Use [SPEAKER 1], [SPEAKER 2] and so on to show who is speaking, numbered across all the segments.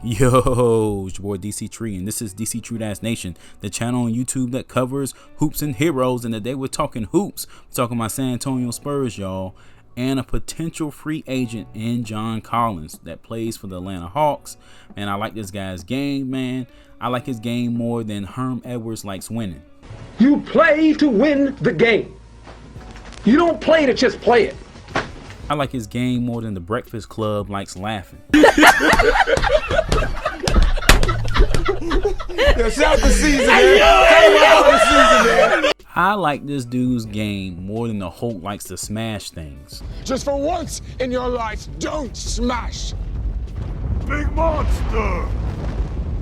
[SPEAKER 1] Yo, it's your boy Dctree, and this is Dctree-Nation, the channel on YouTube that covers hoops and heroes. And today we're talking hoops. We're talking about San Antonio Spurs, y'all, and a potential free agent in John Collins that plays for the Atlanta Hawks. And I like this guy's game, man. I like his game more than Herm Edwards likes winning.
[SPEAKER 2] You play to win the game. You don't play to just play it.
[SPEAKER 1] I like his game more than the Breakfast Club likes laughing.
[SPEAKER 2] Shout the season, man.
[SPEAKER 1] I like this dude's game more than the Hulk likes to smash things.
[SPEAKER 3] Just for once in your life, don't smash.
[SPEAKER 4] Big monster!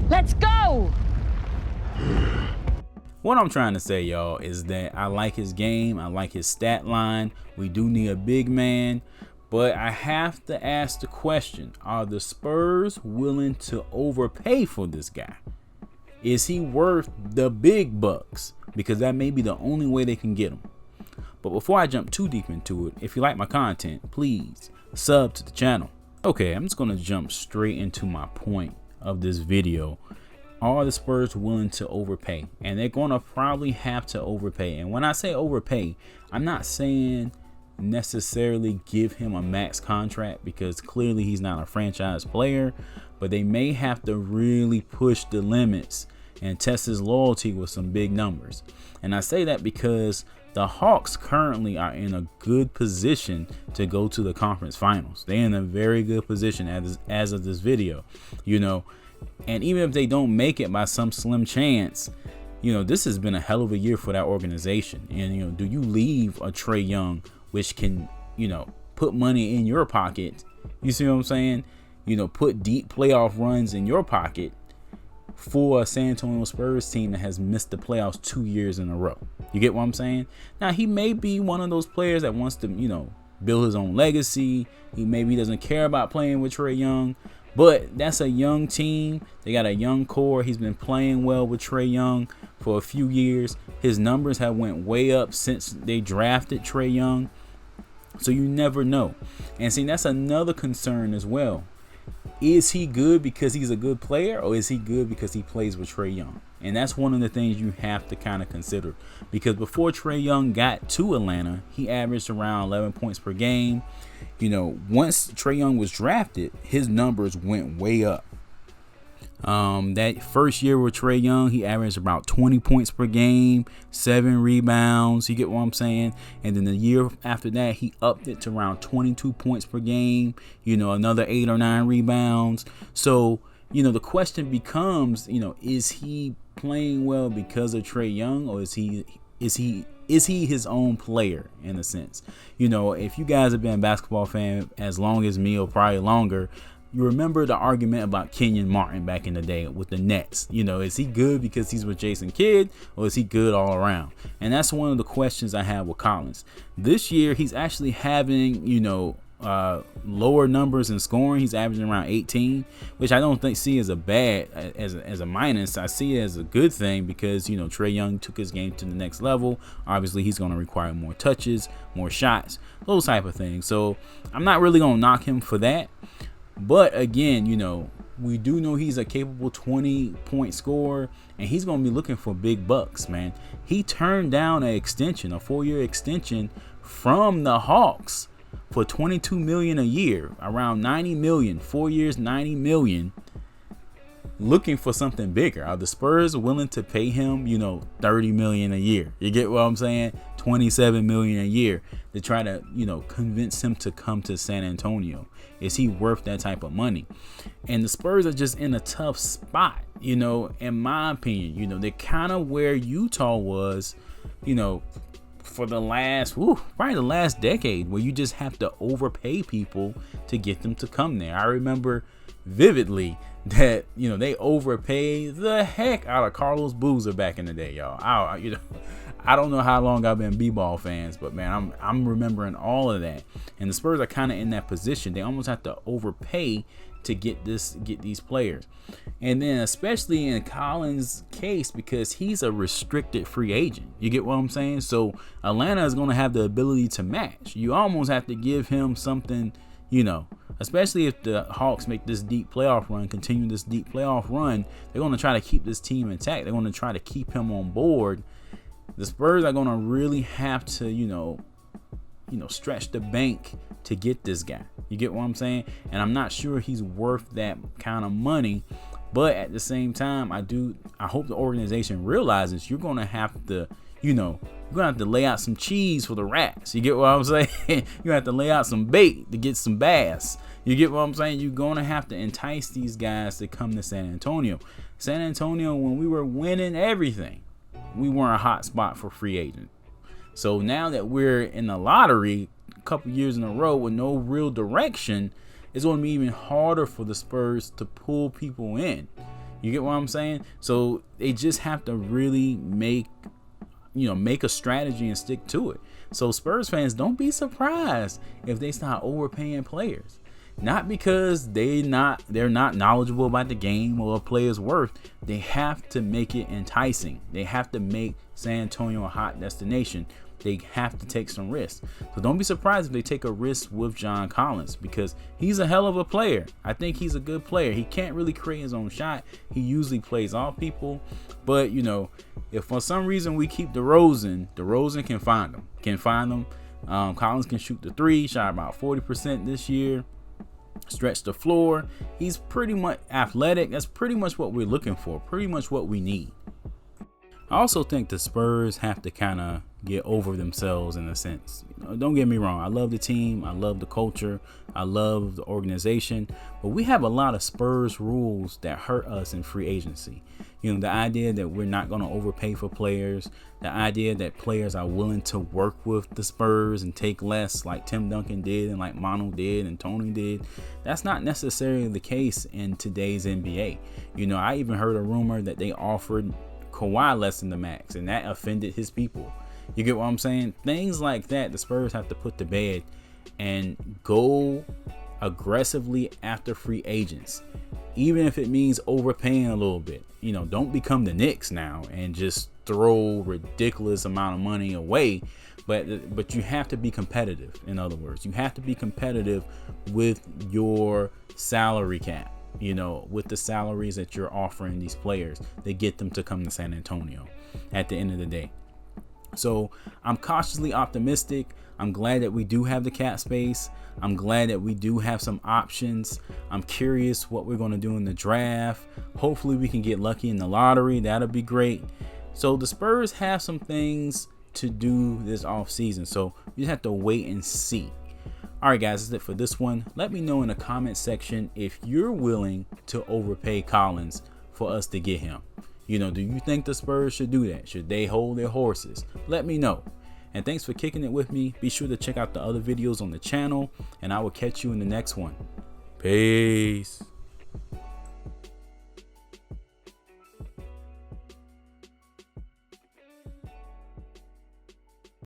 [SPEAKER 5] Let's go!
[SPEAKER 1] What I'm trying to say, y'all, is that I like his game. I like his stat line. We do need a big man. But I have to ask the question, are the Spurs willing to overpay for this guy? Is he worth the big bucks? Because that may be the only way they can get him. But before I jump too deep into it, if you like my content, please sub to the channel. Okay, I'm just going to jump straight into my point of this video. Are the Spurs willing to overpay? And they're going to probably have to overpay. And when I say overpay, I'm not saying necessarily give him a max contract, because clearly he's not a franchise player, but they may have to really push the limits and test his loyalty with some big numbers. And I say that because the Hawks currently are in a good position to go to the conference finals. They're in a very good position as of this video, you know. And even if they don't make it by some slim chance, you know, this has been a hell of a year for that organization. And, you know, do you leave a Trae Young, which can, you know, put money in your pocket? You see what I'm saying? You know, put deep playoff runs in your pocket for a San Antonio Spurs team that has missed the playoffs 2 years in a row. You get what I'm saying? Now, he may be one of those players that wants to, you know, build his own legacy. He maybe doesn't care about playing with Trae Young. But that's a young team. They got a young core. He's been playing well with Trae Young for a few years. His numbers have went way up since they drafted Trae Young. So you never know. And see, that's another concern as well. Is he good because he's a good player, or is he good because he plays with Trae Young? And that's one of the things you have to kind of consider. Because before Trae Young got to Atlanta, he averaged around 11 points per game. You know, once Trae Young was drafted, his numbers went way up. That first year with Trae Young, he averaged about 20 points per game, 7 rebounds. You get what I'm saying? And then the year after that, he upped it to around 22 points per game, you know, another 8 or 9 rebounds. So, you know, the question becomes, you know, is he playing well because of Trae Young, or is he his own player in a sense? You know, if you guys have been a basketball fan as long as me, or probably longer, you remember the argument about Kenyon Martin back in the day with the Nets. You know, is he good because he's with Jason Kidd, or is he good all around? And that's one of the questions I have with Collins. This year, he's actually having, you know, lower numbers in scoring. He's averaging around 18, which I don't see as a bad, as a minus. I see it as a good thing, because, you know, Trae Young took his game to the next level. Obviously, he's going to require more touches, more shots, those type of things. So I'm not really going to knock him for that. But again, you know, we do know he's a capable 20-point scorer, and he's going to be looking for big bucks, man. He turned down an extension, a 4-year extension from the Hawks for $22 million a year, around $90 million, 4 years, $90 million, looking for something bigger. Are the Spurs willing to pay him, you know, $30 million a year? You get what I'm saying? $27 million a year to try to, you know, convince him to come to San Antonio. Is he worth that type of money? And the Spurs are just in a tough spot, you know, in my opinion. You know, they're kind of where Utah was, you know, for the last, probably the last decade, where you just have to overpay people to get them to come there. I remember vividly that, you know, they overpaid the heck out of Carlos Boozer back in the day, y'all. You know, I don't know how long I've been b-ball fans, but man, I'm remembering all of that. And the Spurs are kind of in that position. They almost have to overpay to get these players. And then especially in Collins' case, because he's a restricted free agent. You get what I'm saying? So Atlanta is going to have the ability to match. You almost have to give him something, You know, especially if the Hawks make this deep playoff run, continue this deep playoff run, they're going to try to keep this team intact. They're going to try to keep him on board. The Spurs are going to really have to, you know, stretch the bank to get this guy. You get what I'm saying? And I'm not sure he's worth that kind of money. But at the same time, I hope the organization realizes you're going to have to, you know, you're going to have to lay out some cheese for the rats. You get what I'm saying? You have to lay out some bait to get some bass. You get what I'm saying? You're going to have to entice these guys to come to San Antonio. San Antonio, when we were winning everything, we weren't a hot spot for free agent. So now that we're in the lottery a couple years in a row with no real direction, it's going to be even harder for the Spurs to pull people in. You get what I'm saying? So they just have to really make a strategy and stick to it. So Spurs fans, don't be surprised if they start overpaying players. Not because they're not knowledgeable about the game or a player's worth. They have to make it enticing. They have to make San Antonio a hot destination. They have to take some risks. So don't be surprised if they take a risk with John Collins, because he's a hell of a player. I think he's a good player. He can't really create his own shot. He usually plays off people. But, you know, if for some reason we keep DeRozan can find them. Collins can shoot the three, shot about 40% this year. Stretch the floor. He's pretty much athletic. That's pretty much what we're looking for. Pretty much what we need. I also think the Spurs have to kind of get over themselves in a sense. You know, don't get me wrong. I love the team. I love the culture. I love the organization. But we have a lot of Spurs rules that hurt us in free agency. You know, the idea that we're not going to overpay for players. The idea that players are willing to work with the Spurs and take less, like Tim Duncan did and like Manu did and Tony did. That's not necessarily the case in today's NBA. You know, I even heard a rumor that they offered Kawhi less than the max, and that offended his people. You get what I'm saying? Things like that, the Spurs have to put to bed and go aggressively after free agents, even if it means overpaying a little bit. You know, don't become the Knicks now and just throw ridiculous amount of money away. But you have to be competitive. In other words, you have to be competitive with your salary cap. You know, with the salaries that you're offering these players, they get them to come to San Antonio at the end of the day. So I'm cautiously optimistic. I'm glad that we do have the cap space. I'm glad that we do have some options. I'm curious what we're going to do in the draft. Hopefully we can get lucky in the lottery. That'll be great. So the Spurs have some things to do this off season. So you just have to wait and see. All right, guys, that's it for this one. Let me know in the comment section if you're willing to overpay Collins for us to get him. You know, do you think the Spurs should do that? Should they hold their horses? Let me know. And thanks for kicking it with me. Be sure to check out the other videos on the channel, and I will catch you in the next one. Peace.